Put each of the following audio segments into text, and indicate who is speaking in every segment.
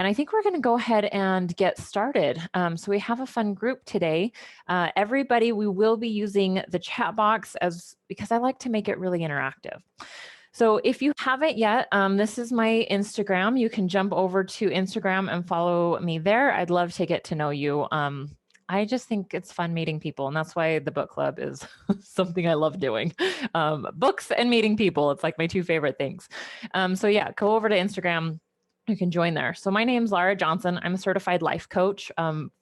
Speaker 1: And I think we're going to go ahead and get started. So we have a fun group today. Everybody, we will be using the chat box because I like to make it really interactive. So if you haven't yet, this is my Instagram. You can jump over to Instagram and follow me there. I'd love to get to know you. I just think it's fun meeting people, and that's why the book club is something I love doing. Books and meeting people, it's like my two favorite things. So yeah, go over to Instagram. You can join there. So my name's Lara Johnson. I'm a certified life coach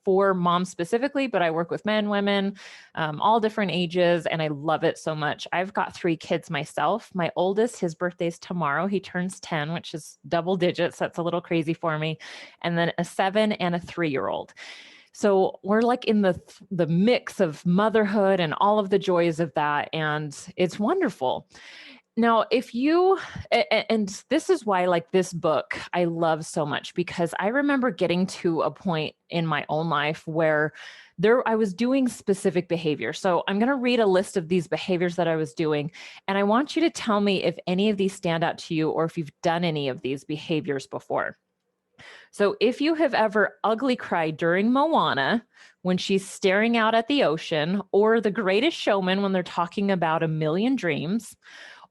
Speaker 1: for moms specifically, but I work with men, women, all different ages, and I love it so much. I've got 3 kids myself. My oldest, his birthday's tomorrow. He turns 10, which is double digits. That's a little crazy for me. And then a 7 and a 3-year-old. So we're like in the mix of motherhood and all of the joys of that, and it's wonderful. Now, and this is why like this book I love so much, because I remember getting to a point in my own life where I was doing specific behavior. So I'm going to read a list of these behaviors that I was doing, and I want you to tell me if any of these stand out to you or if you've done any of these behaviors before. So if you have ever ugly cried during Moana when she's staring out at the ocean, or The Greatest Showman when they're talking about a million dreams,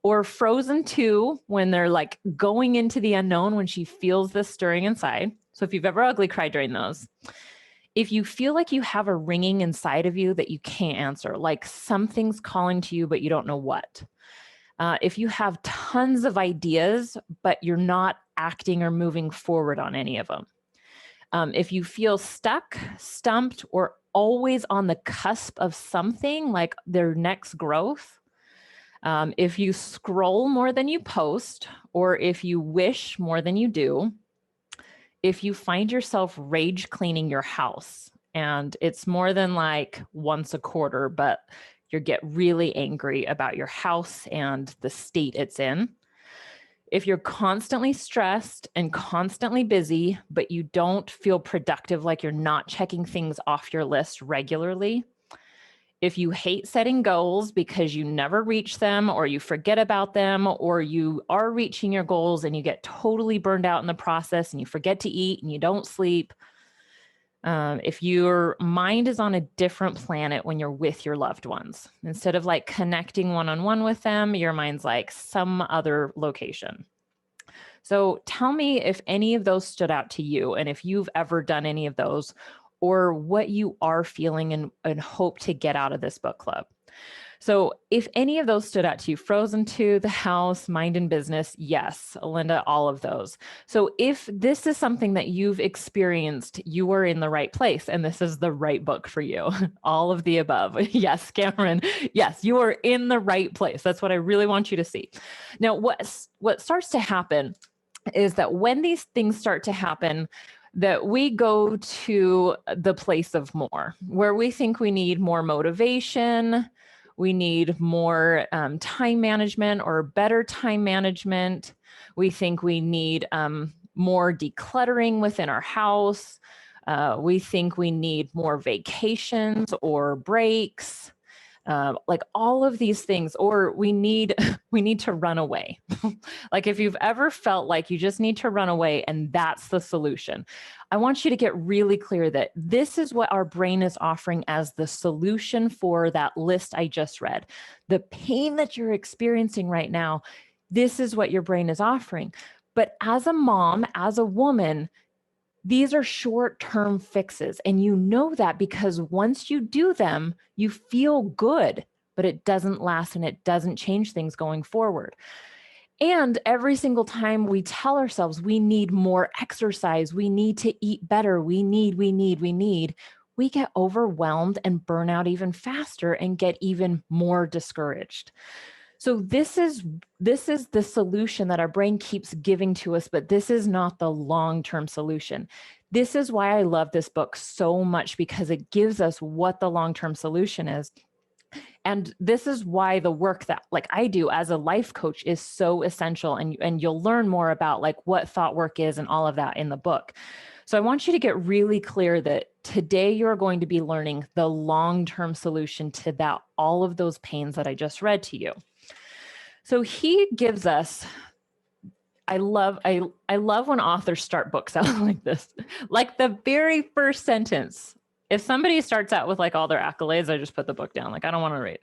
Speaker 1: or Frozen 2 when they're like going into the unknown when she feels this stirring inside. So if you've ever ugly cried during those, if you feel like you have a ringing inside of you that you can't answer, like something's calling to you, but you don't know what. If you have tons of ideas, but you're not acting or moving forward on any of them. If you feel stuck, stumped, or always on the cusp of something like their next growth. If you scroll more than you post, or if you wish more than you do. If you find yourself rage cleaning your house, and it's more than like once a quarter, but you get really angry about your house and the state it's in. If you're constantly stressed and constantly busy, but you don't feel productive, like you're not checking things off your list regularly. If you hate setting goals because you never reach them, or you forget about them, or you are reaching your goals and you get totally burned out in the process and you forget to eat and you don't sleep. If your mind is on a different planet when you're with your loved ones, instead of like connecting one-on-one with them, your mind's like some other location. So tell me if any of those stood out to you, and if you've ever done any of those, or what you are feeling and hope to get out of this book club. So if any of those stood out to you, Frozen 2, The House, Mind and Business, yes, Linda, all of those. So if this is something that you've experienced, you are in the right place, and this is the right book for you. All of the above. Yes, Cameron. Yes, you are in the right place. That's what I really want you to see. Now, what starts to happen is that when these things start to happen, that we go to the place of more, where we think we need more motivation, we need more time management or better time management. We think we need more decluttering within our house. We think we need more vacations or breaks. Like all of these things, or we need to run away. Like if you've ever felt like you just need to run away and that's the solution, I want you to get really clear that this is what our brain is offering as the solution for that list I just read. The pain that you're experiencing right now, this is what your brain is offering. But as a mom, as a woman, these are short-term fixes, and you know that because once you do them, you feel good, but it doesn't last and it doesn't change things going forward. And every single time we tell ourselves we need more exercise, we need to eat better, we get overwhelmed and burn out even faster and get even more discouraged. So this is the solution that our brain keeps giving to us, but this is not the long-term solution. This is why I love this book so much, because it gives us what the long-term solution is. And this is why the work that like I do as a life coach is so essential. And you'll learn more about like what thought work is and all of that in the book. So I want you to get really clear that today you're going to be learning the long-term solution to all of those pains that I just read to you. So he gives us I love when authors start books out like this. Like the very first sentence, if somebody starts out with like all their accolades, I just put the book down. Like, I don't want to read.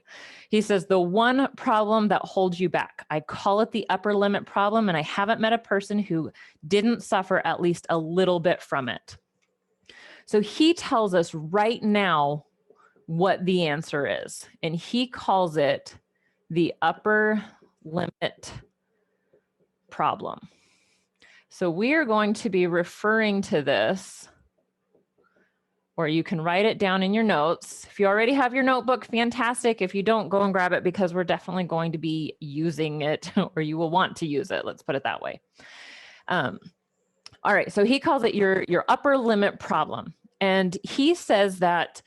Speaker 1: He says, the one problem that holds you back, I call it the upper limit problem, and I haven't met a person who didn't suffer at least a little bit from it. So he tells us right now what the answer is, and he calls it the upper limit problem. So we are going to be referring to this, or you can write it down in your notes. If you already have your notebook, fantastic. If you don't, go and grab it, because we're definitely going to be using it, or you will want to use it. Let's put it that way. All right, so he calls it your upper limit problem. And he says that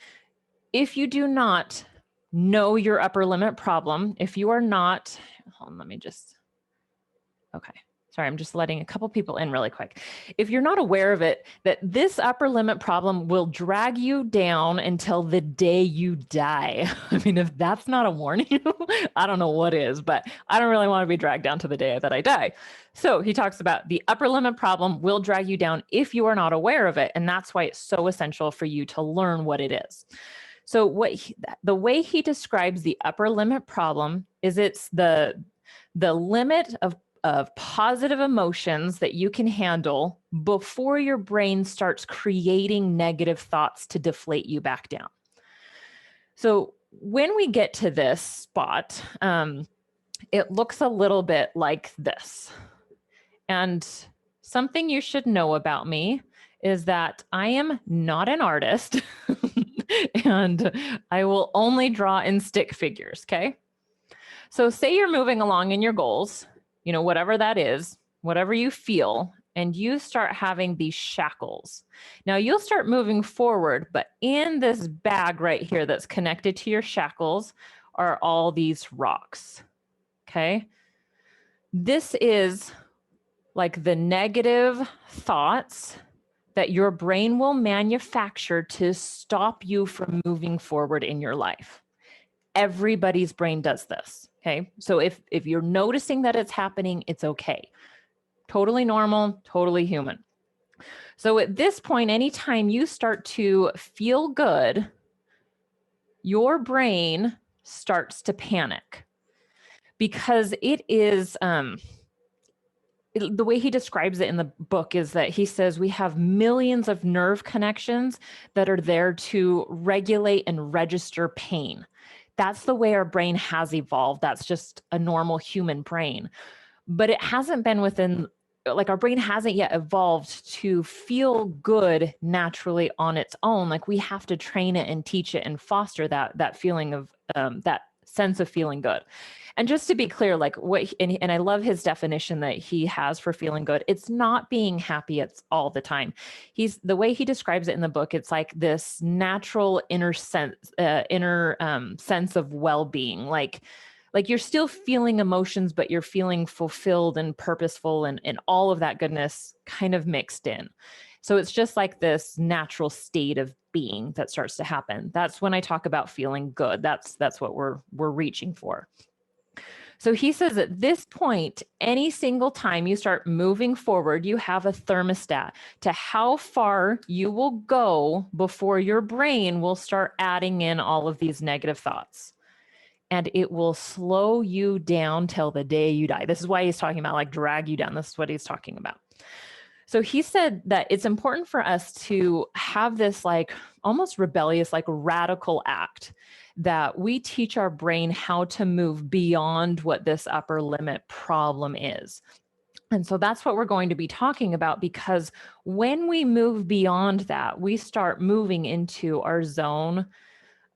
Speaker 1: if you do not know your upper limit problem, if you are not, hold on, let me just, okay. Sorry, I'm just letting a couple people in really quick. If you're not aware of it, that this upper limit problem will drag you down until the day you die. I mean, if that's not a warning, I don't know what is, but I don't really want to be dragged down to the day that I die. So he talks about the upper limit problem will drag you down if you are not aware of it. And that's why it's so essential for you to learn what it is. So the way he describes the upper limit problem is it's the limit of positive emotions that you can handle before your brain starts creating negative thoughts to deflate you back down. So when we get to this spot, it looks a little bit like this. And something you should know about me is that I am not an artist and I will only draw in stick figures, okay? So say you're moving along in your goals, you know, whatever that is, whatever you feel, and you start having these shackles. Now you'll start moving forward, but in this bag right here that's connected to your shackles are all these rocks, okay? This is like the negative thoughts that your brain will manufacture to stop you from moving forward in your life. Everybody's brain does this. Okay, so if you're noticing that it's happening, it's okay. Totally normal, totally human. So at this point, anytime you start to feel good, your brain starts to panic, because it is, the way he describes it in the book is that he says we have millions of nerve connections that are there to regulate and register pain. That's the way our brain has evolved. That's just a normal human brain. But it hasn't been within, like our brain hasn't yet evolved to feel good naturally on its own. Like we have to train it and teach it and foster that feeling of, that sense of feeling good. And just to be clear, like and I love his definition that he has for feeling good. It's not being happy all the time. The way he describes it in the book, it's like this natural inner sense of well-being. Like you're still feeling emotions, but you're feeling fulfilled and purposeful and all of that goodness kind of mixed in. So it's just like this natural state of being that starts to happen. That's when I talk about feeling good. That's what we're reaching for. So he says at this point, any single time you start moving forward, you have a thermostat to how far you will go before your brain will start adding in all of these negative thoughts. And it will slow you down till the day you die. This is why he's talking about like drag you down. This is what he's talking about. So he said that it's important for us to have this like almost rebellious, like radical act that we teach our brain how to move beyond what this upper limit problem is. And so that's what we're going to be talking about, because when we move beyond that, we start moving into our zone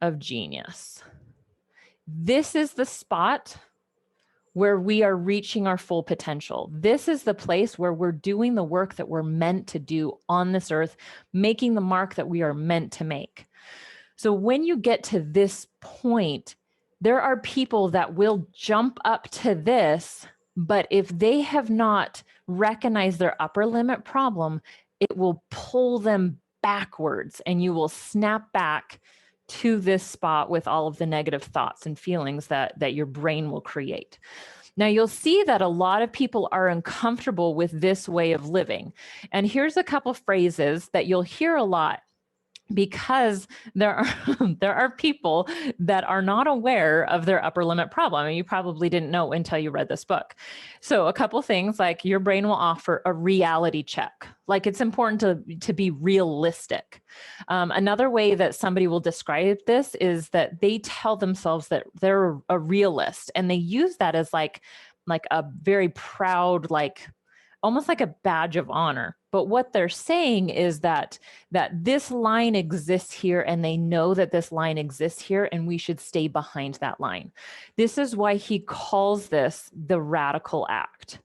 Speaker 1: of genius. This is the spot where we are reaching our full potential. This is the place where we're doing the work that we're meant to do on this earth, making the mark that we are meant to make. So when you get to this point, there are people that will jump up to this, but if they have not recognized their upper limit problem, it will pull them backwards and you will snap back to this spot with all of the negative thoughts and feelings that your brain will create. Now you'll see that a lot of people are uncomfortable with this way of living. And here's a couple phrases that you'll hear a lot, because there are there are people that are not aware of their upper limit problem, and you probably didn't know until you read this book. So a couple things, like your brain will offer a reality check. Like, it's important to be realistic. Another way that somebody will describe this is that they tell themselves that they're a realist, and they use that as like a very proud, like almost like a badge of honor. But what they're saying is that this line exists here, and they know that this line exists here, and we should stay behind that line. This is why he calls this the radical act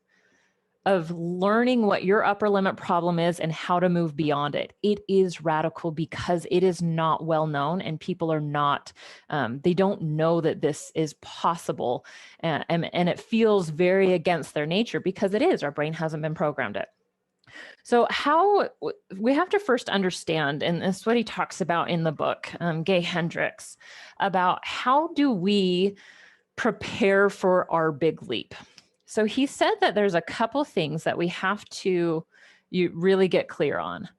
Speaker 1: of learning what your upper limit problem is and how to move beyond it. It is radical because it is not well known, and people are not, they don't know that this is possible. And it feels very against their nature, because it is. Our brain hasn't been programmed it. So how we have to first understand, and this is what he talks about in the book, Gay Hendricks, about how do we prepare for our big leap. So he said that there's a couple things that we have to really get clear on.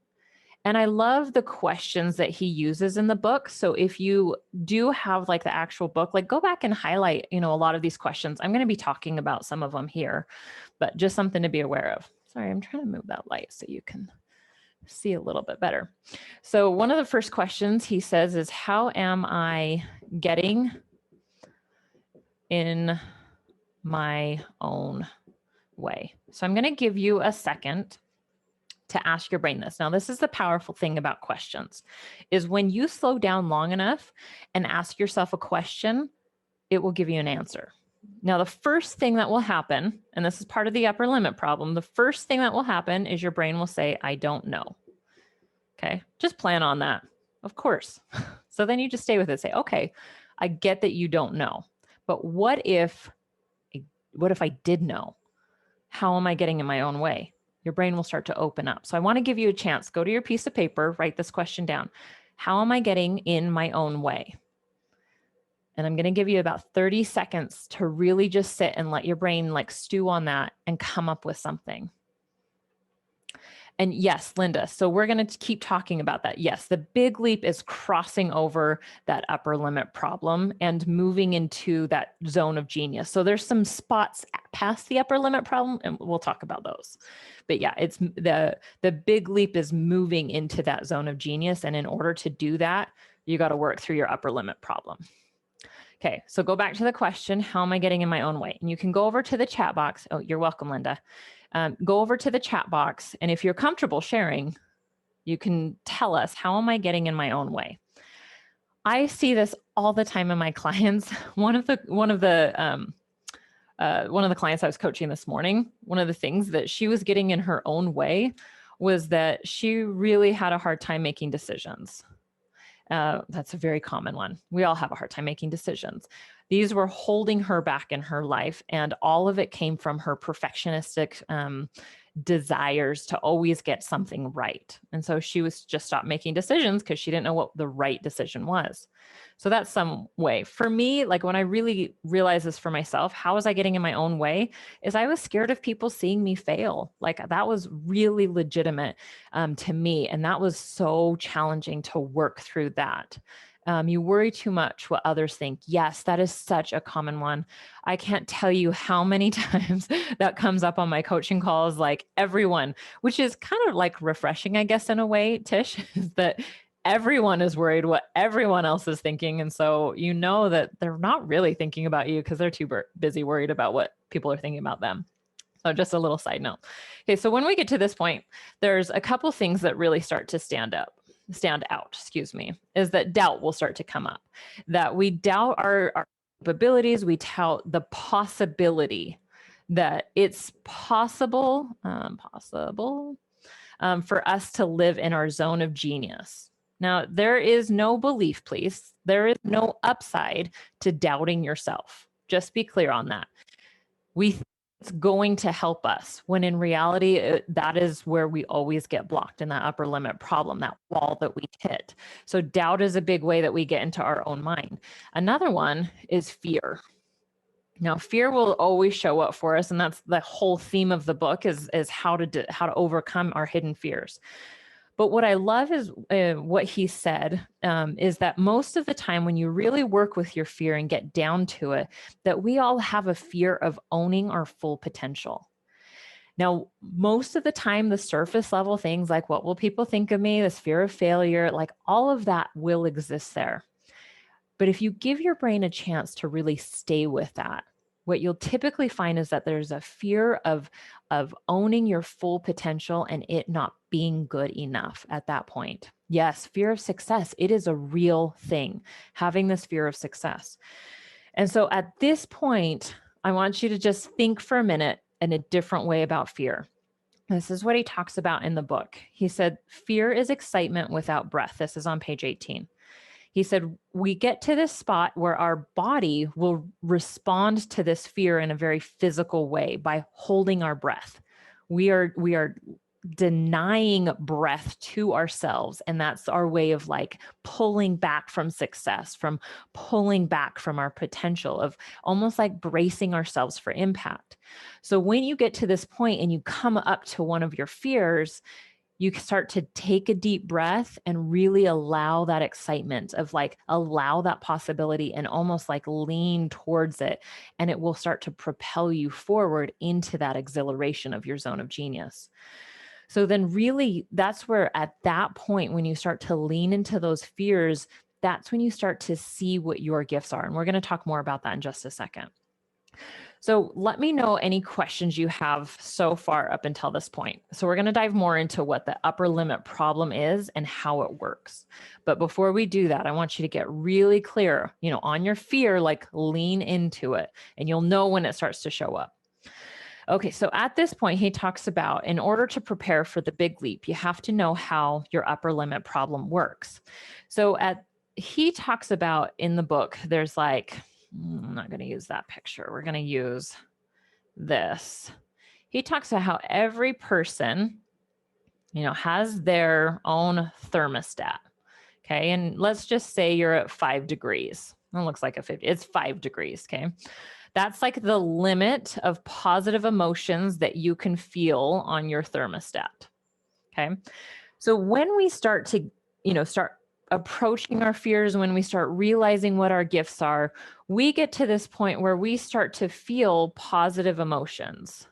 Speaker 1: And I love the questions that he uses in the book. So if you do have like the actual book, like go back and highlight, a lot of these questions. I'm going to be talking about some of them here, but just something to be aware of. Sorry, I'm trying to move that light so you can see a little bit better. So one of the first questions he says is, how am I getting in my own way? So I'm going to give you a second to ask your brain this. Now, this is the powerful thing about questions, is when you slow down long enough and ask yourself a question, it will give you an answer. Now, the first thing that will happen, and this is part of the upper limit problem, the first thing that will happen is your brain will say, I don't know. Okay, just plan on that, of course. So then you just stay with it, say, okay, I get that you don't know, but what if I did know? How am I getting in my own way? Your brain will start to open up. So I want to give you a chance. Go to your piece of paper, write this question down. How am I getting in my own way? And I'm going to give you about 30 seconds to really just sit and let your brain like stew on that and come up with something. And yes, Linda, so we're going to keep talking about that. Yes, the big leap is crossing over that upper limit problem and moving into that zone of genius. So there's some spots past the upper limit problem, and we'll talk about those. But yeah, it's the big leap is moving into that zone of genius. And in order to do that, you got to work through your upper limit problem. Okay, so go back to the question, how am I getting in my own way? And you can go over to the chat box. Oh, you're welcome, Linda. Go over to the chat box, and if you're comfortable sharing, you can tell us, how am I getting in my own way? I see this all the time in my clients. One of the clients I was coaching this morning, one of the things that she was getting in her own way was that she really had a hard time making decisions. That's a very common one. We all have a hard time making decisions. These were holding her back in her life, and all of it came from her perfectionistic desires to always get something right. And so she was just stopped making decisions because she didn't know what the right decision was. So that's some way. For me, like when I really realized this for myself, how was I getting in my own way, is I was scared of people seeing me fail. Like that was really legitimate to me. And that was so challenging to work through that. You worry too much what others think. Yes, that is such a common one. I can't tell you how many times that comes up on my coaching calls, like everyone, which is kind of like refreshing, I guess, in a way, Tish, is that everyone is worried what everyone else is thinking. And so you know that they're not really thinking about you because they're too busy worried about what people are thinking about them. So just a little side note. Okay, so when we get to this point, there's a couple things that really start to stand out, is that doubt will start to come up, that we doubt our capabilities. We doubt the possibility that it's possible for us to live in our zone of genius. Now, there is no belief, please. There is no upside to doubting yourself. Just be clear on that. We think it's going to help us, when in reality, that is where we always get blocked in that upper limit problem, that wall that we hit. So doubt is a big way that we get into our own mind. Another one is fear. Now, fear will always show up for us, and that's the whole theme of the book is how to overcome our hidden fears. But what I love is what he said is that most of the time when you really work with your fear and get down to it, that we all have a fear of owning our full potential. Now, most of the time, the surface level things like what will people think of me, this fear of failure, like all of that will exist there. But if you give your brain a chance to really stay with that, what you'll typically find is that there's a fear of owning your full potential and it not being good enough at that point. Yes, fear of success, it is a real thing, having this fear of success. And so at this point, I want you to just think for a minute in a different way about fear. This is what he talks about in the book. He said, fear is excitement without breath. This is on page 18. He said, we get to this spot where our body will respond to this fear in a very physical way by holding our breath. We are denying breath to ourselves. And that's our way of like pulling back from success, from pulling back from our potential, of almost like bracing ourselves for impact. So when you get to this point and you come up to one of your fears, you start to take a deep breath and really allow that excitement of like, allow that possibility and almost like lean towards it. And it will start to propel you forward into that exhilaration of your zone of genius. So then really that's where at that point, when you start to lean into those fears, that's when you start to see what your gifts are. And we're going to talk more about that in just a second. So let me know any questions you have so far up until this point. So we're going to dive more into what the upper limit problem is and how it works. But before we do that, I want you to get really clear, on your fear, like lean into it and you'll know when it starts to show up. Okay, so at this point, he talks about in order to prepare for the big leap, you have to know how your upper limit problem works. So he talks about in the book, there's like, I'm not going to use that picture. We're going to use this. He talks about how every person, has their own thermostat. Okay. And let's just say you're at 5 degrees. It looks like a 50. It's 5 degrees. Okay. That's like the limit of positive emotions that you can feel on your thermostat. Okay. So when we start to, start approaching our fears, when we start realizing what our gifts are, we get to this point where we start to feel positive emotions.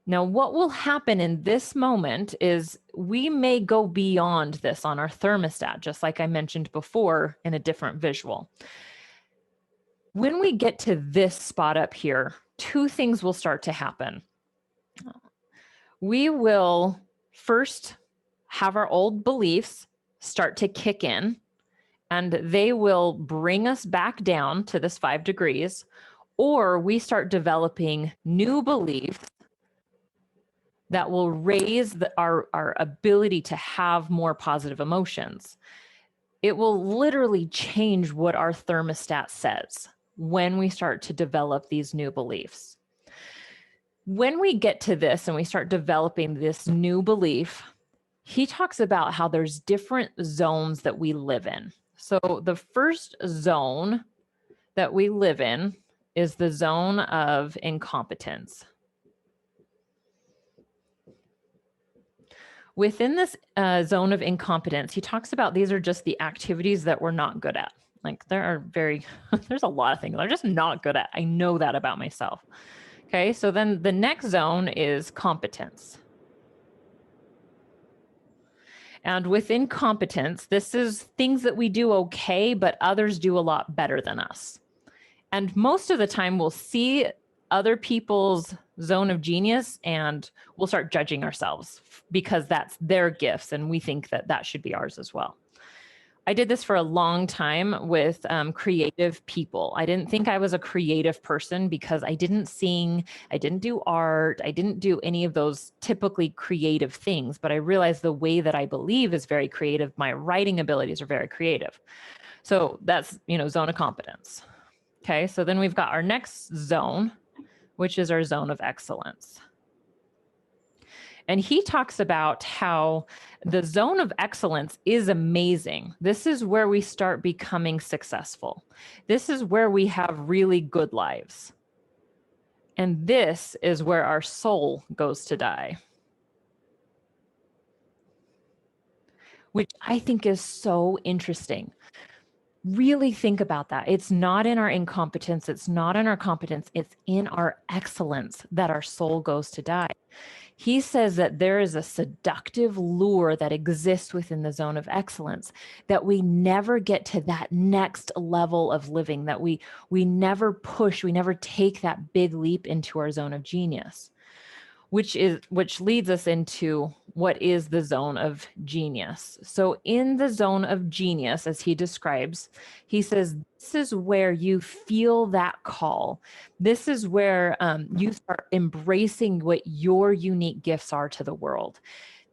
Speaker 1: Now, what will happen in this moment is we may go beyond this on our thermostat, just like I mentioned before in a different visual. When we get to this spot up here, 2 things will start to happen. We will first have our old beliefs start to kick in, and they will bring us back down to this 5 degrees, or we start developing new beliefs that will raise our ability to have more positive emotions. It will literally change what our thermostat says when we start to develop these new beliefs. When we get to this and we start developing this new belief, he talks about how there's different zones that we live in. So the first zone that we live in is the zone of incompetence. Within this zone of incompetence, he talks about these are just the activities that we're not good at. Like there's a lot of things I'm just not good at. I know that about myself. Okay, so then the next zone is competence. And within competence, this is things that we do okay, but others do a lot better than us. And most of the time we'll see other people's zone of genius and we'll start judging ourselves because that's their gifts and we think that that should be ours as well. I did this for a long time with creative people. I didn't think I was a creative person because I didn't sing, I didn't do art, I didn't do any of those typically creative things, but I realized the way that I believe is very creative. My writing abilities are very creative. So that's, zone of competence. Okay, so then we've got our next zone, which is our zone of excellence. And he talks about how the zone of excellence is amazing. This is where we start becoming successful. This is where we have really good lives. And this is where our soul goes to die. Which I think is so interesting. Really think about that. It's not in our incompetence. It's not in our competence. It's in our excellence that our soul goes to die. He says that there is a seductive lure that exists within the zone of excellence, that we never get to that next level of living, that we never push, we never take that big leap into our zone of genius. Which leads us into what is the zone of genius. So in the zone of genius, as he describes, he says, this is where you feel that call. This is where you start embracing what your unique gifts are to the world.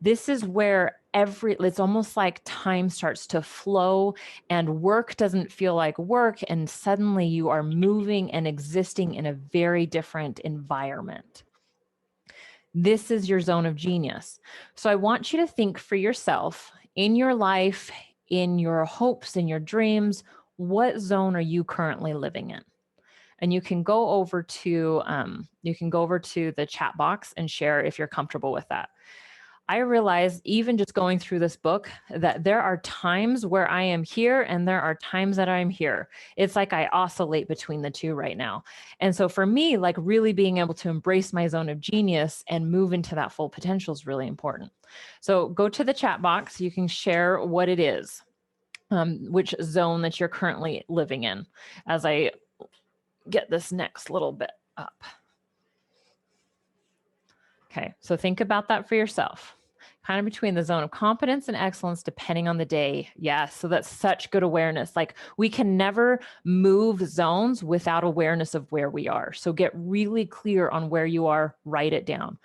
Speaker 1: This is where it's almost like time starts to flow and work doesn't feel like work. And suddenly you are moving and existing in a very different environment. This is your zone of genius. So I want you to think for yourself in your life, in your hopes, in your dreams, what zone are you currently living in? And you can go over to the chat box and share if you're comfortable with that. I realized even just going through this book that there are times where I am here and there are times that I'm here. It's like I oscillate between the two right now. And so for me, like really being able to embrace my zone of genius and move into that full potential is really important. So go to the chat box. You can share what it is, which zone that you're currently living in, as I get this next little bit up. Okay, so think about that for yourself. Kind of between the zone of competence and excellence, depending on the day. Yes, so that's such good awareness. Like we can never move zones without awareness of where we are. So get really clear on where you are, write it down.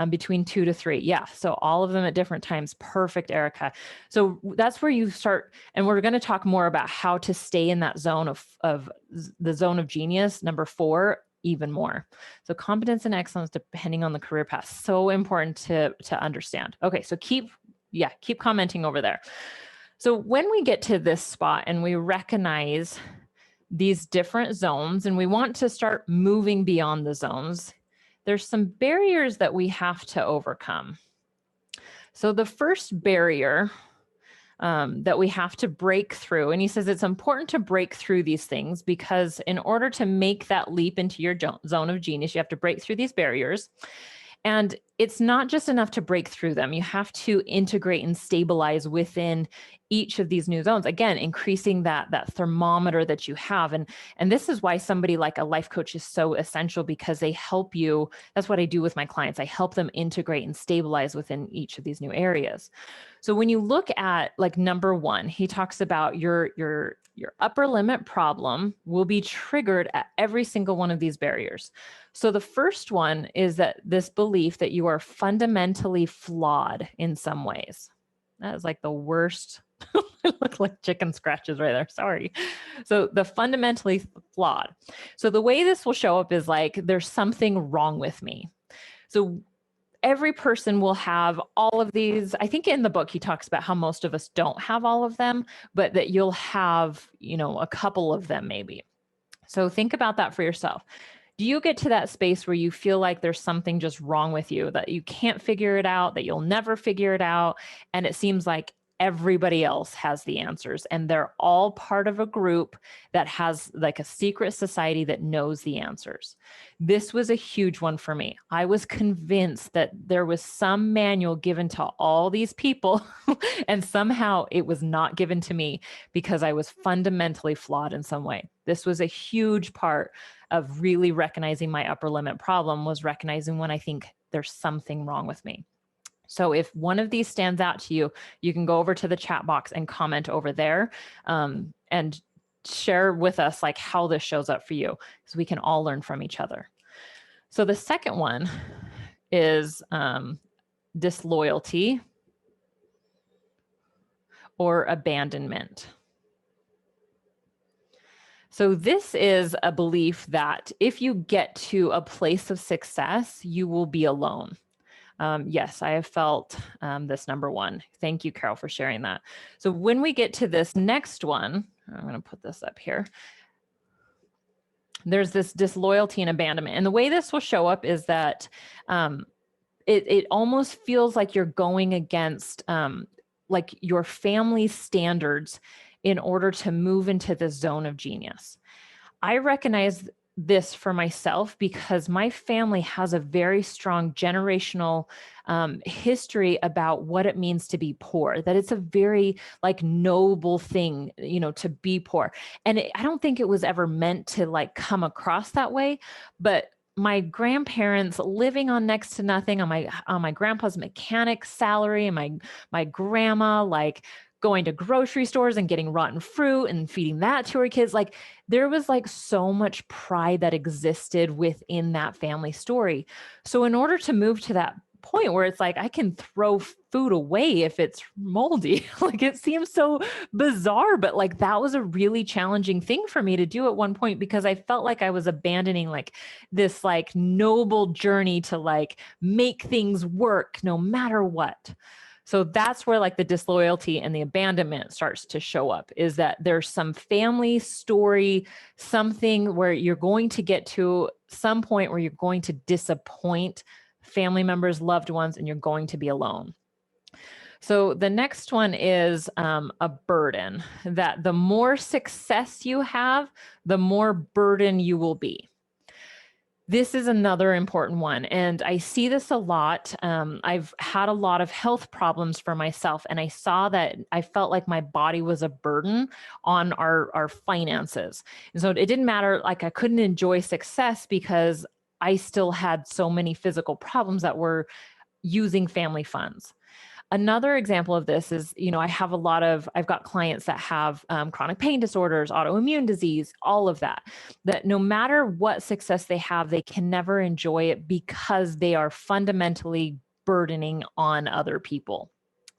Speaker 1: Between 2 to 3. Yeah, so all of them at different times. Perfect, Erica. So that's where you start, and we're going to talk more about how to stay in that zone of the zone of genius, number 4, even more. So competence and excellence depending on the career path. So important to understand. Okay, so keep commenting over there. So when we get to this spot and we recognize these different zones and we want to start moving beyond the zones, there's some barriers that we have to overcome. So the first barrier that we have to break through. And he says it's important to break through these things because in order to make that leap into your zone of genius, you have to break through these barriers. And it's not just enough to break through them. You have to integrate and stabilize within each of these new zones. Again, increasing that thermometer that you have. And this is why somebody like a life coach is so essential, because they help you. That's what I do with my clients. I help them integrate and stabilize within each of these new areas. So when you look at like number 1, he talks about your upper limit problem will be triggered at every single one of these barriers. So the first one is that this belief that you are fundamentally flawed in some ways. That is like the worst. It looked like chicken scratches right there. Sorry. So the fundamentally flawed. So the way this will show up is like, there's something wrong with me. So every person will have all of these. I think in the book, he talks about how most of us don't have all of them, but that you'll have, a couple of them maybe. So think about that for yourself. Do you get to that space where you feel like there's something just wrong with you, that you can't figure it out, that you'll never figure it out, and it seems like everybody else has the answers and they're all part of a group that has like a secret society that knows the answers? This was a huge one for me. I was convinced that there was some manual given to all these people and somehow it was not given to me because I was fundamentally flawed in some way. This was a huge part of really recognizing my upper limit problem, was recognizing when I think there's something wrong with me. So if one of these stands out to you, you can go over to the chat box and comment over there and share with us like how this shows up for you, because we can all learn from each other. So the second one is disloyalty or abandonment. So this is a belief that if you get to a place of success, you will be alone. Yes, I have felt this number one. Thank you, Carol, for sharing that. So when we get to this next one, I'm going to put this up here. There's this disloyalty and abandonment. And the way this will show up is that it almost feels like you're going against like your family standards in order to move into the zone of genius. I recognize this for myself because my family has a very strong generational history about what it means to be poor, that it's a very like noble thing, you know, to be poor. And I don't think it was ever meant to like come across that way, but my grandparents living on next to nothing, on my grandpa's mechanic salary, and my grandma like going to grocery stores and getting rotten fruit and feeding that to her kids. Like there was like so much pride that existed within that family story. So in order to move to that point where it's like I can throw food away if it's moldy, like it seems so bizarre, but like that was a really challenging thing for me to do at one point because I felt like I was abandoning like this like noble journey to like make things work no matter what. So that's where like the disloyalty and the abandonment starts to show up, is that there's some family story, something where you're going to get to some point where you're going to disappoint family members, loved ones, and you're going to be alone. So the next one is a burden, that the more success you have, the more burden you will be. This is another important one. And I see this a lot. I've had a lot of health problems for myself. And I saw that I felt like my body was a burden on our finances. And so it didn't matter, like I couldn't enjoy success because I still had so many physical problems that were using family funds. Another example of this is, you know, I've got clients that have chronic pain disorders, autoimmune disease, all of that, that no matter what success they have, they can never enjoy it because they are fundamentally burdening on other people.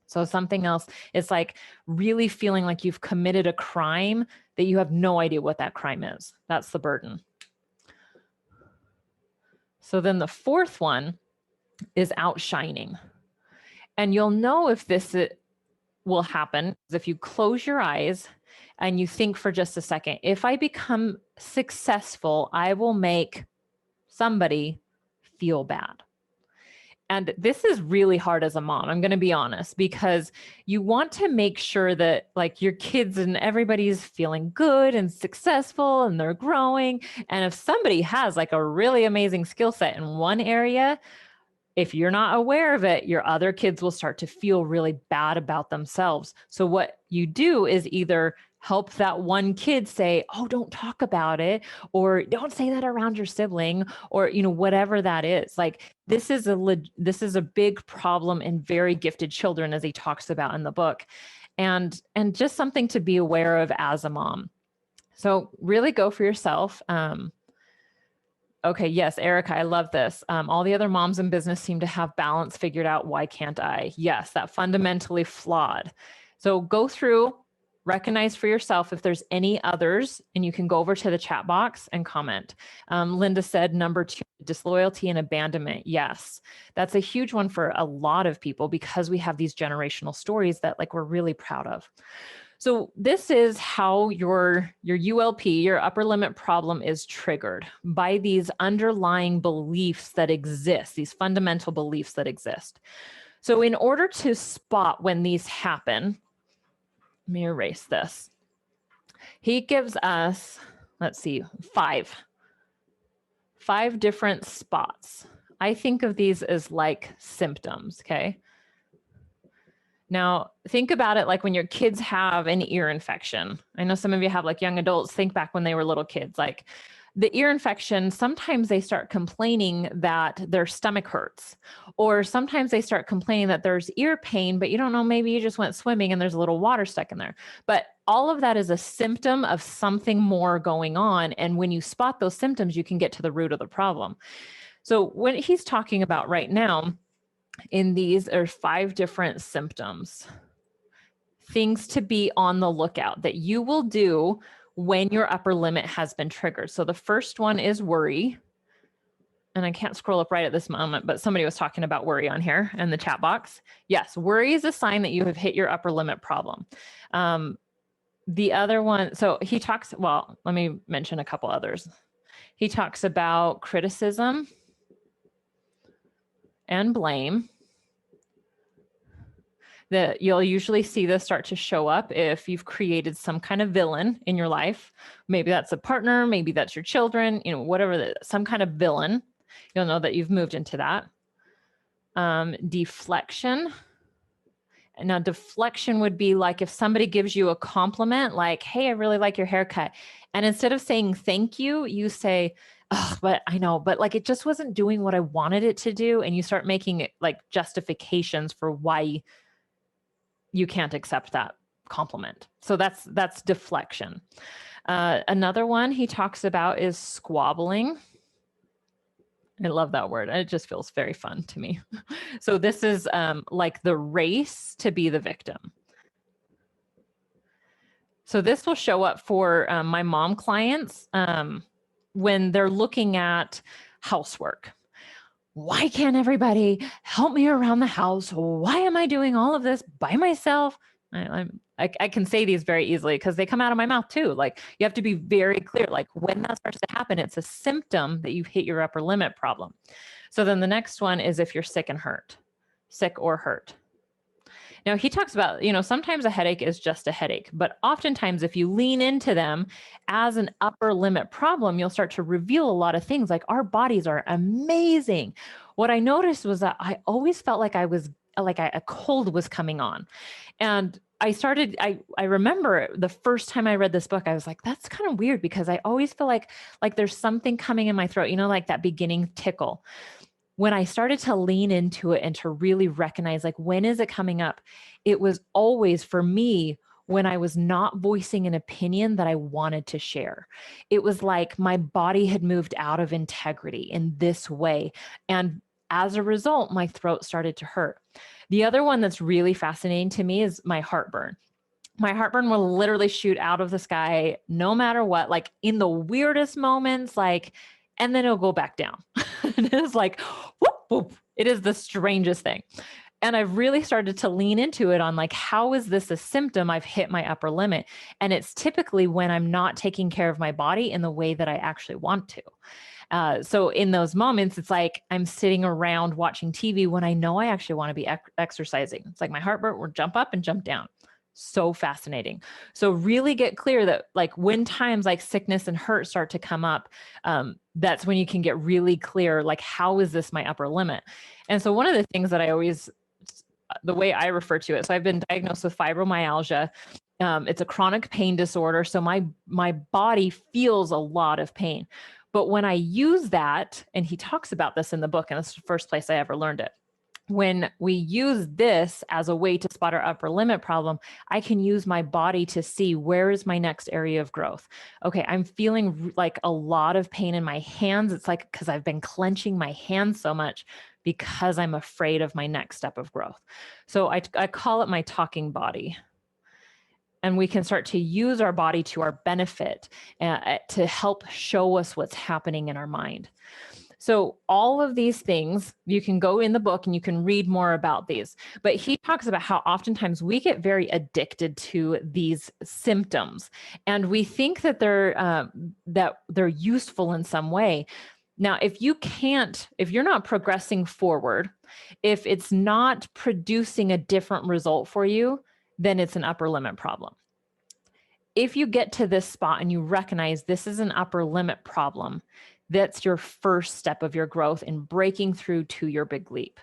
Speaker 1: So something else, it's like really feeling like you've committed a crime that you have no idea what that crime is. That's the burden. So then the fourth one is outshining. And you'll know if this will happen if you close your eyes and you think for just a second, if I become successful, I will make somebody feel bad. And this is really hard as a mom, I'm going to be honest, because you want to make sure that like your kids and everybody's feeling good and successful and they're growing. And if somebody has like a really amazing skill set in one area, if you're not aware of it, your other kids will start to feel really bad about themselves. So what you do is either help that one kid say, oh, don't talk about it, or don't say that around your sibling, or, you know, whatever that is. Like this is a big problem in very gifted children, as he talks about in the book, and just something to be aware of as a mom. So really go for yourself. Okay, yes, Erica, I love this. All the other moms in business seem to have balance figured out. Why can't I? Yes, that fundamentally flawed. So go through, recognize for yourself if there's any others, and you can go over to the chat box and comment. Linda said number 2, disloyalty and abandonment. Yes, that's a huge one for a lot of people because we have these generational stories that like we're really proud of. So this is how your ULP, your upper limit problem, is triggered by these underlying beliefs that exist, these fundamental beliefs that exist. So in order to spot when these happen, let me erase this. He gives us, let's see, five different spots. I think of these as like symptoms, okay? Now, think about it like when your kids have an ear infection. I know some of you have like young adults. Think back when they were little kids, like the ear infection, sometimes they start complaining that their stomach hurts, or sometimes they start complaining that there's ear pain, but you don't know, maybe you just went swimming and there's a little water stuck in there. But all of that is a symptom of something more going on. And when you spot those symptoms, you can get to the root of the problem. So what he's talking about right now, in these are 5 different symptoms, things to be on the lookout that you will do when your upper limit has been triggered. So the first one is worry. and I can't scroll up right at this moment, but somebody was talking about worry on here in the chat box. Yes, worry is a sign that you have hit your upper limit problem. The other one, so he talks, well, let me mention a couple others. He talks about criticism and blame. That you'll usually see this start to show up if you've created some kind of villain in your life. Maybe that's a partner, maybe that's your children, you know, whatever, some kind of villain. You'll know that you've moved into that. Deflection. Now, deflection would be like if somebody gives you a compliment, like, hey, I really like your haircut. And instead of saying thank you, you say, oh, but I know, but like it just wasn't doing what I wanted it to do. And you start making it like justifications for why you can't accept that compliment. So that's deflection. Another one he talks about is squabbling. I love that word. It just feels very fun to me. So this is like the race to be the victim. So this will show up for my mom clients when they're looking at housework. Why can't everybody help me around the house? Why am I doing all of this by myself? I can say these very easily because they come out of my mouth too. Like you have to be very clear. Like when that starts to happen, it's a symptom that you've hit your upper limit problem. So then the next one is if you're sick and hurt, sick or hurt. Now he talks about, you know, sometimes a headache is just a headache, but oftentimes if you lean into them as an upper limit problem, you'll start to reveal a lot of things like our bodies are amazing. What I noticed was that I always felt like a cold was coming on. And I remember the first time I read this book, I was like, that's kind of weird because I always feel like there's something coming in my throat, you know, like that beginning tickle. When I started to lean into it and to really recognize, like, when is it coming up? It was always for me when I was not voicing an opinion that I wanted to share. It was like my body had moved out of integrity in this way. And as a result, my throat started to hurt. The other one that's really fascinating to me is my heartburn. My heartburn will literally shoot out of the sky no matter what, like in the weirdest moments, like, and then it'll go back down. And it's like, whoop, whoop. It is the strangest thing. And I've really started to lean into it on like, how is this a symptom I've hit my upper limit? And it's typically when I'm not taking care of my body in the way that I actually want to. So in those moments, it's like I'm sitting around watching TV when I know I actually want to be exercising. It's like my heartburn will jump up and jump down. So fascinating. So really get clear that like when times like sickness and hurt start to come up, that's when you can get really clear, like, how is this my upper limit? And so one of the things that the way I refer to it, so I've been diagnosed with fibromyalgia. It's a chronic pain disorder. So my body feels a lot of pain. But when I use that, and he talks about this in the book, and it's the first place I ever learned it. When we use this as a way to spot our upper limit problem, I can use my body to see where is my next area of growth. Okay, I'm feeling like a lot of pain in my hands. It's like because I've been clenching my hands so much because I'm afraid of my next step of growth. So I call it my talking body. And we can start to use our body to our benefit to help show us what's happening in our mind. So all of these things, you can go in the book and you can read more about these. But he talks about how oftentimes we get very addicted to these symptoms, and we think that they're useful in some way. Now, if you're not progressing forward, if it's not producing a different result for you, then it's an upper limit problem. If you get to this spot and you recognize this is an upper limit problem, that's your first step of your growth in breaking through to your big leap.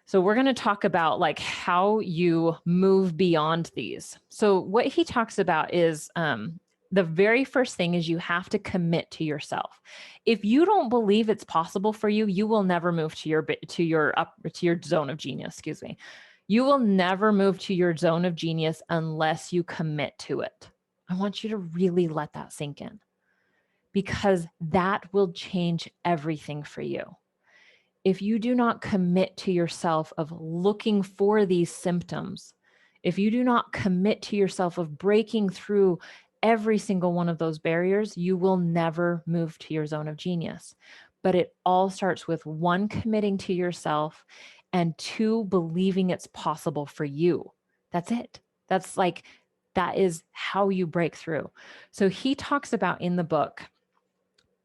Speaker 1: So we're going to talk about like how you move beyond these. So what he talks about is the very first thing is you have to commit to yourself. If you don't believe it's possible for you, you will never move to your zone of genius, excuse me. You will never move to your zone of genius unless you commit to it. I want you to really let that sink in, because that will change everything for you. If you do not commit to yourself of looking for these symptoms, if you do not commit to yourself of breaking through every single one of those barriers, you will never move to your zone of genius. but it all starts with 1, committing to yourself, and 2, believing it's possible for you. That's it. That's like, that is how you break through. So he talks about in the book,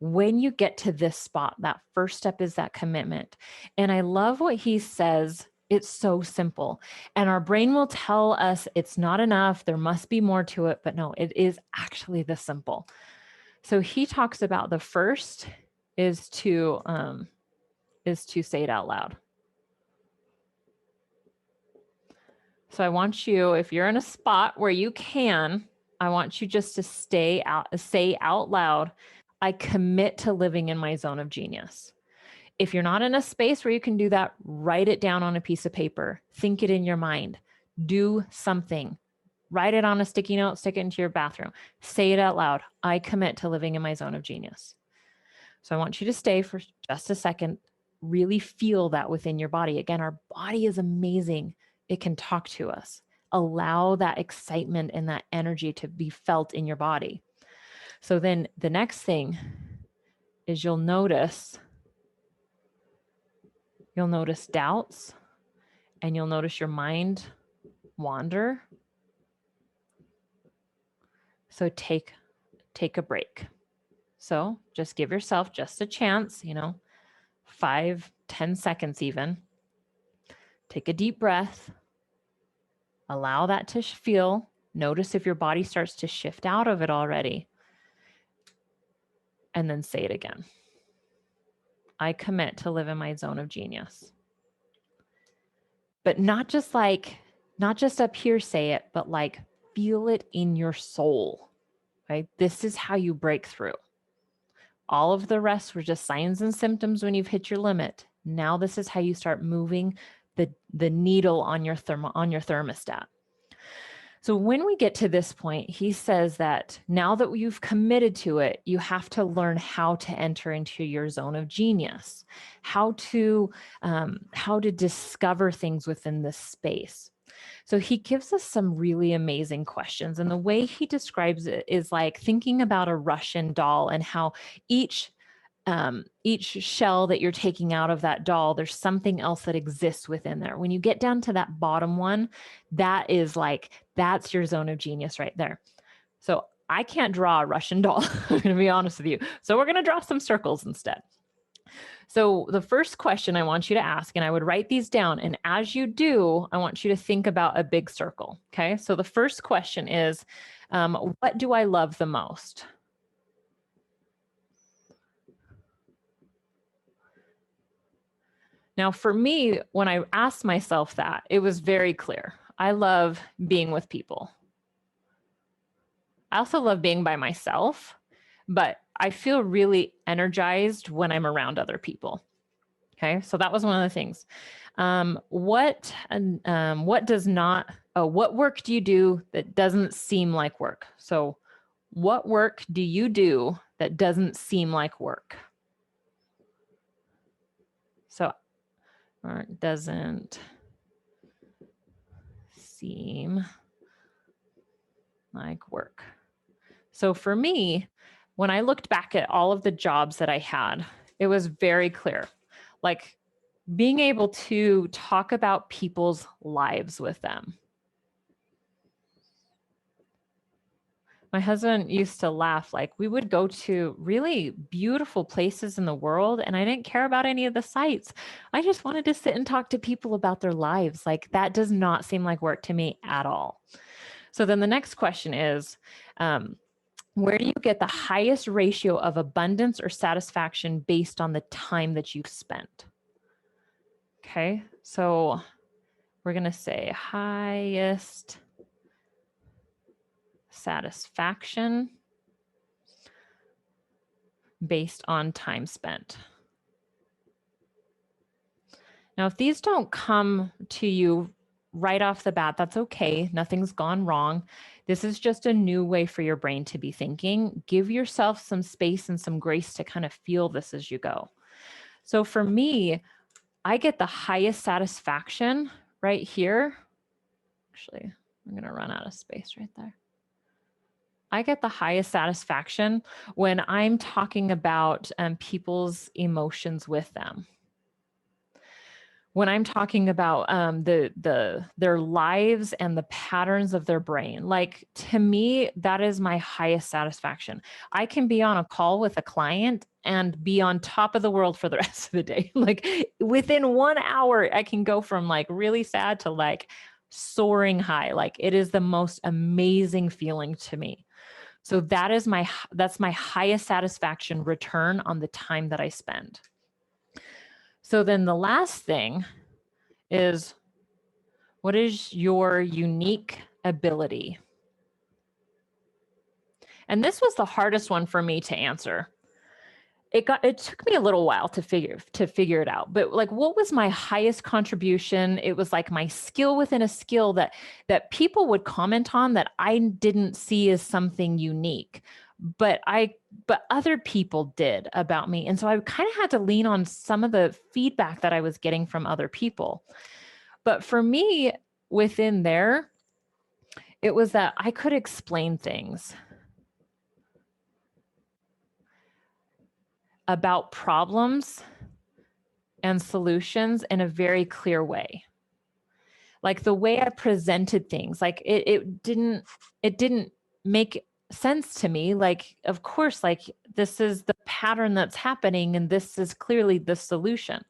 Speaker 1: when you get to this spot, that first step is that commitment. And I love what he says. It's so simple. And our brain will tell us it's not enough. There must be more to it. But no, it is actually this simple. So he talks about the first is to say it out loud. So I want you, if you're in a spot where you can, I want you just to say out loud, I commit to living in my zone of genius. If you're not in a space where you can do that, write it down on a piece of paper. Think it in your mind. Do something. Write it on a sticky note, stick it into your bathroom. Say it out loud. I commit to living in my zone of genius. So I want you to stay for just a second. Really feel that within your body. Again, our body is amazing. It can talk to us. Allow that excitement and that energy to be felt in your body. So then the next thing is you'll notice doubts, and you'll notice your mind wander. So take a break. So just give yourself just a chance, 5, 10 seconds even. Take a deep breath. Allow that to feel. Notice if your body starts to shift out of it already. And then say it again. I commit to live in my zone of genius. But not just up here say it, but like feel it in your soul, right? This is how you break through. All of the rest were just signs and symptoms when you've hit your limit. Now this is how you start moving the needle on your thermostat. So when we get to this point, he says that now that you've committed to it, you have to learn how to enter into your zone of genius, how to discover things within this space. So he gives us some really amazing questions. And the way he describes it is like thinking about a Russian doll and how each shell that you're taking out of that doll, there's something else that exists within there. When you get down to that bottom one, that's your zone of genius right there. So I can't draw a Russian doll, I'm going to be honest with you. So we're going to draw some circles instead. So the first question I want you to ask, and I would write these down, and as you do, I want you to think about a big circle. Okay. So the first question is, what do I love the most? Now, for me, when I asked myself that, it was very clear. I love being with people. I also love being by myself, but I feel really energized when I'm around other people. Okay, so that was one of the things. What work do you do that doesn't seem like work? So what work do you do that doesn't seem like work? So, or it doesn't seem like work. So for me, when I looked back at all of the jobs that I had, it was very clear. Like being able to talk about people's lives with them. My husband used to laugh, like we would go to really beautiful places in the world and I didn't care about any of the sights. I just wanted to sit and talk to people about their lives. Like that does not seem like work to me at all. So then the next question is, where do you get the highest ratio of abundance or satisfaction based on the time that you've spent? Okay, so we're going to say highest satisfaction based on time spent. Now, if these don't come to you right off the bat, that's okay. Nothing's gone wrong. This is just a new way for your brain to be thinking. Give yourself some space and some grace to kind of feel this as you go. So for me, I get the highest satisfaction right here. Actually, I'm going to run out of space right there. I get the highest satisfaction when I'm talking about people's emotions with them. When I'm talking about their lives and the patterns of their brain, like to me, that is my highest satisfaction. I can be on a call with a client and be on top of the world for the rest of the day. Like within 1 hour, I can go from like really sad to like soaring high. Like it is the most amazing feeling to me. So that's my highest satisfaction return on the time that I spend. So then the last thing is, what is your unique ability? And this was the hardest one for me to answer. It took me a little while to figure it out. But like, what was my highest contribution? It was like my skill within a skill that people would comment on that I didn't see as something unique, but other people did about me. And so I kind of had to lean on some of the feedback that I was getting from other people. But for me, within there, it was that I could explain things about problems and solutions in a very clear way. Like the way I presented things, like it didn't make sense to me. Like, of course, like this is the pattern that's happening and this is clearly the solution.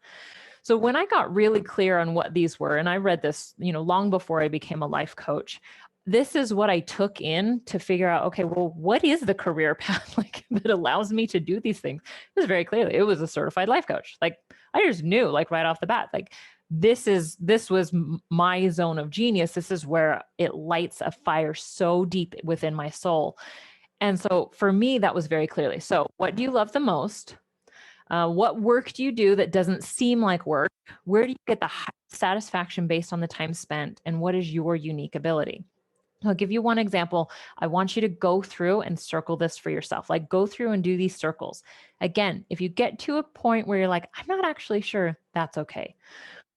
Speaker 1: So when I got really clear on what these were, and I read this, long before I became a life coach, this is what I took in to figure out, okay, well, what is the career path like that allows me to do these things? It was very clearly, it was a certified life coach. Like I just knew like right off the bat, like this was my zone of genius. This is where it lights a fire so deep within my soul. And so for me, that was very clearly. So what do you love the most? What work do you do that doesn't seem like work? Where do you get the satisfaction based on the time spent? And what is your unique ability? I'll give you one example. I want you to go through and circle this for yourself. Like go through and do these circles. Again, if you get to a point where you're like, I'm not actually sure, that's okay.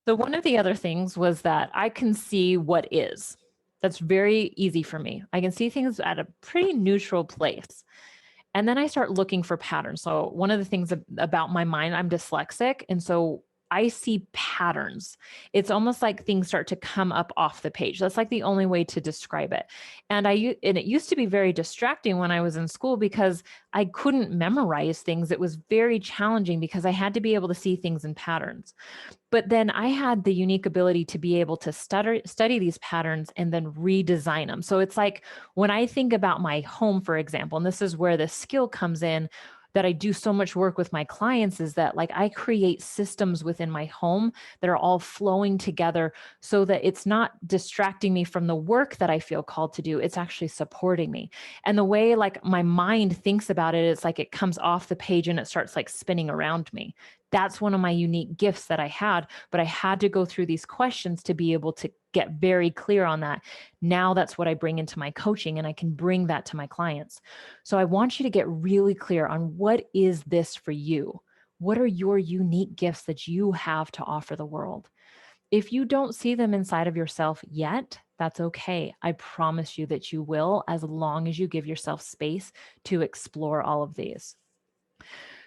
Speaker 1: So one of the other things was that I can see what is. That's very easy for me. I can see things at a pretty neutral place. And then I start looking for patterns. So one of the things about my mind, I'm dyslexic. And so I see patterns. It's almost like things start to come up off the page. That's like the only way to describe it. And it used to be very distracting when I was in school because I couldn't memorize things. It was very challenging because I had to be able to see things in patterns. But then I had the unique ability to be able to study these patterns and then redesign them. So it's like when I think about my home, for example, and this is where the skill comes in that I do so much work with my clients, is that like I create systems within my home that are all flowing together so that it's not distracting me from the work that I feel called to do. It's actually supporting me. And the way like my mind thinks about it, it's like it comes off the page and it starts like spinning around me. That's one of my unique gifts that I had, but I had to go through these questions to be able to get very clear on that. Now that's what I bring into my coaching and I can bring that to my clients. So I want you to get really clear on what is this for you? What are your unique gifts that you have to offer the world? If you don't see them inside of yourself yet, that's okay. I promise you that you will, as long as you give yourself space to explore all of these.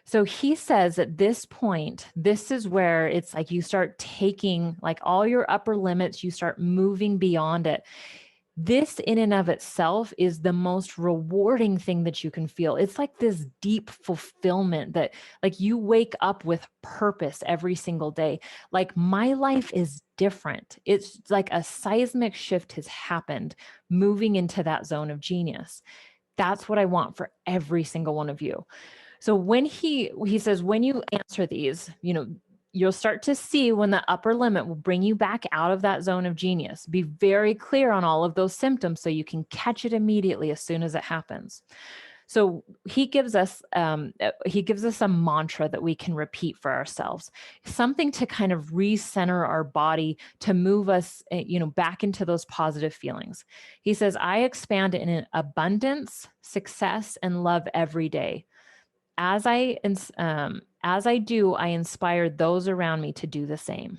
Speaker 1: So he says at this point, this is where it's like you start taking like all your upper limits, you start moving beyond it. This in and of itself is the most rewarding thing that you can feel. It's like this deep fulfillment that like you wake up with purpose every single day. Like my life is different. It's like a seismic shift has happened moving into that zone of genius. That's what I want for every single one of you. So when he says, when you answer these, you'll start to see when the upper limit will bring you back out of that zone of genius. Be very clear on all of those symptoms so you can catch it immediately as soon as it happens. So he gives us a mantra that we can repeat for ourselves, something to kind of recenter our body, to move us, back into those positive feelings. He says, I expand in an abundance, success, and love every day. As I do, I inspire those around me to do the same.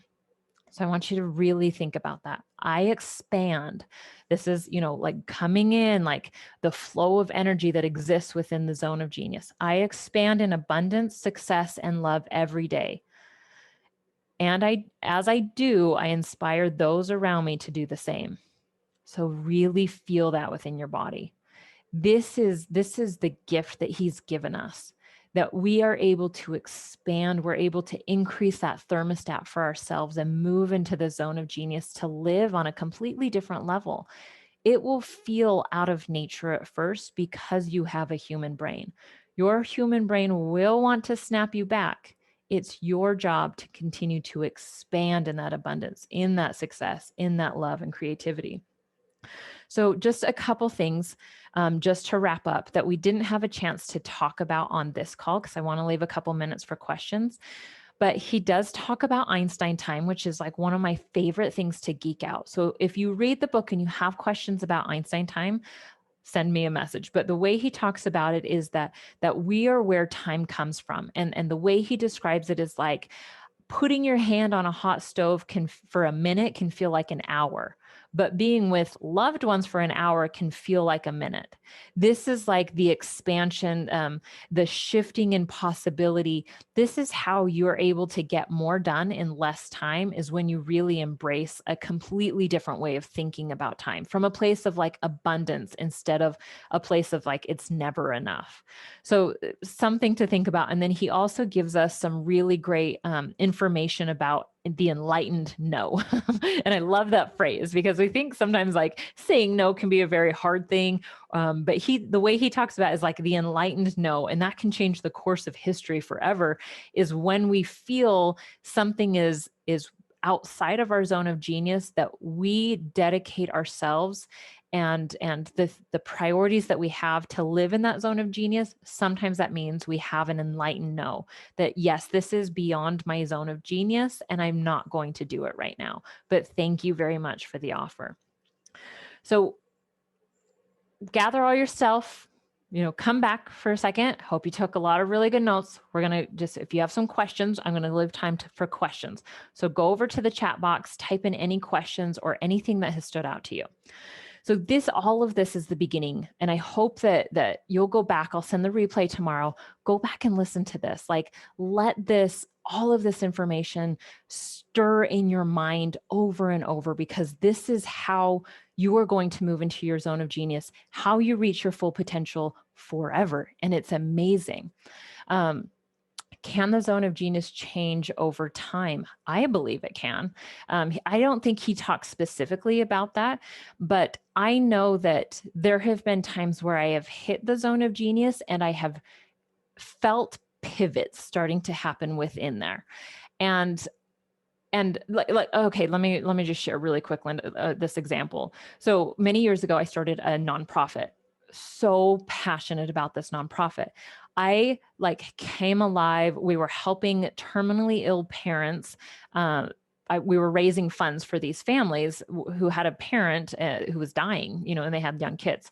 Speaker 1: So I want you to really think about that. I expand. This is, like coming in, like the flow of energy that exists within the zone of genius. I expand in abundance, success, and love every day. And as I do, I inspire those around me to do the same. So really feel that within your body. This is the gift that he's given us, that we are able to expand, we're able to increase that thermostat for ourselves and move into the zone of genius to live on a completely different level. It will feel out of nature at first because you have a human brain. Your human brain will want to snap you back. It's your job to continue to expand in that abundance, in that success, in that love and creativity. So just a couple things just to wrap up that we didn't have a chance to talk about on this call, because I want to leave a couple minutes for questions. But he does talk about Einstein time, which is like one of my favorite things to geek out. So if you read the book and you have questions about Einstein time, send me a message. But the way he talks about it is that we are where time comes from. And the way he describes it is like putting your hand on a hot stove for a minute can feel like an hour, but being with loved ones for an hour can feel like a minute. This is like the expansion, the shifting in possibility. This is how you're able to get more done in less time, is when you really embrace a completely different way of thinking about time, from a place of like abundance instead of a place of like it's never enough. So something to think about. And then he also gives us some really great information about the enlightened no. And I love that phrase, because we think sometimes like saying no can be a very hard thing. But the way he talks about it is like the enlightened no, and that can change the course of history forever, is when we feel something is outside of our zone of genius, that we dedicate ourselves and the priorities that we have to live in that zone of genius. Sometimes that means we have an enlightened no, that yes, this is beyond my zone of genius and I'm not going to do it right now, but thank you very much for the offer. So gather all your stuff, come back for a second. Hope you took a lot of really good notes. We're going to just, if you have some questions, I'm going to leave time for questions. So go over to the chat box, type in any questions or anything that has stood out to you. So all of this is the beginning. And I hope that you'll go back. I'll send the replay tomorrow. Go back and listen to this. Like, let all of this information stir in your mind over and over, because this is how you are going to move into your zone of genius, how you reach your full potential forever. And it's amazing. Can the zone of genius change over time? I believe it can. I don't think he talks specifically about that, but I know that there have been times where I have hit the zone of genius and I have felt pivots starting to happen within there. And like okay, let me just share really quick, Linda, this example. So many years ago, I started a nonprofit. So passionate about this nonprofit. I came alive. We were helping terminally ill parents. We were raising funds for these families who had a parent who was dying, and they had young kids.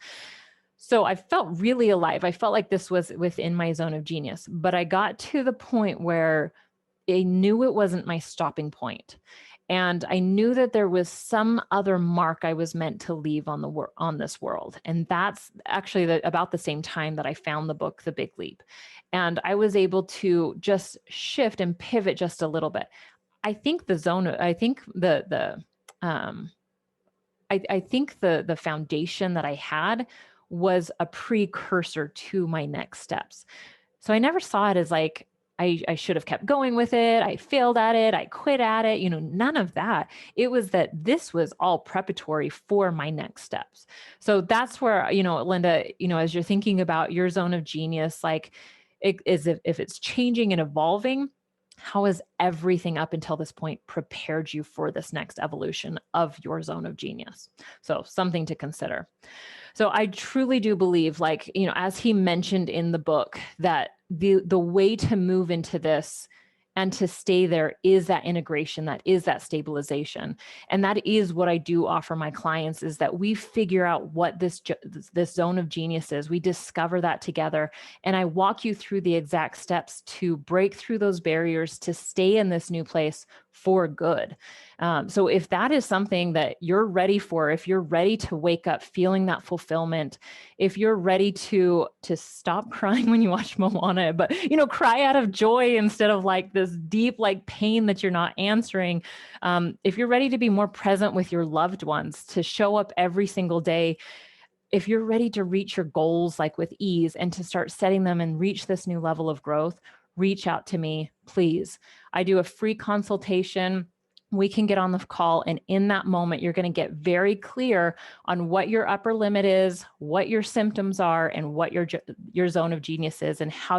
Speaker 1: So I felt really alive. I felt like this was within my zone of genius, but I got to the point where I knew it wasn't my stopping point. And I knew that there was some other mark I was meant to leave on this world. And that's actually about the same time that I found the book, The Big Leap. And I was able to just shift and pivot just a little bit. I think the foundation that I had was a precursor to my next steps. So I never saw it as like, I should have kept going with it. I failed at it. I quit at it. None of that. It was that this was all preparatory for my next steps. So that's where, Linda, as you're thinking about your zone of genius, like if it's changing and evolving, how has everything up until this point prepared you for this next evolution of your zone of genius? So something to consider. So I truly do believe, as he mentioned in the book, that the way to move into this and to stay there is that integration, that is that stabilization. And that is what I do offer my clients, is that we figure out what this zone of genius is. We discover that together. And I walk you through the exact steps to break through those barriers, to stay in this new place for good. So if that is something that you're ready for, if you're ready to wake up feeling that fulfillment, if you're ready to stop crying when you watch Moana, but cry out of joy instead of like this deep like pain that you're not answering. If you're ready to be more present with your loved ones, to show up every single day, if you're ready to reach your goals like with ease and to start setting them and reach this new level of growth, reach out to me, please. I do a free consultation. We can get on the call, and in that moment, you're going to get very clear on what your upper limit is, what your symptoms are, and what your zone of genius is, and how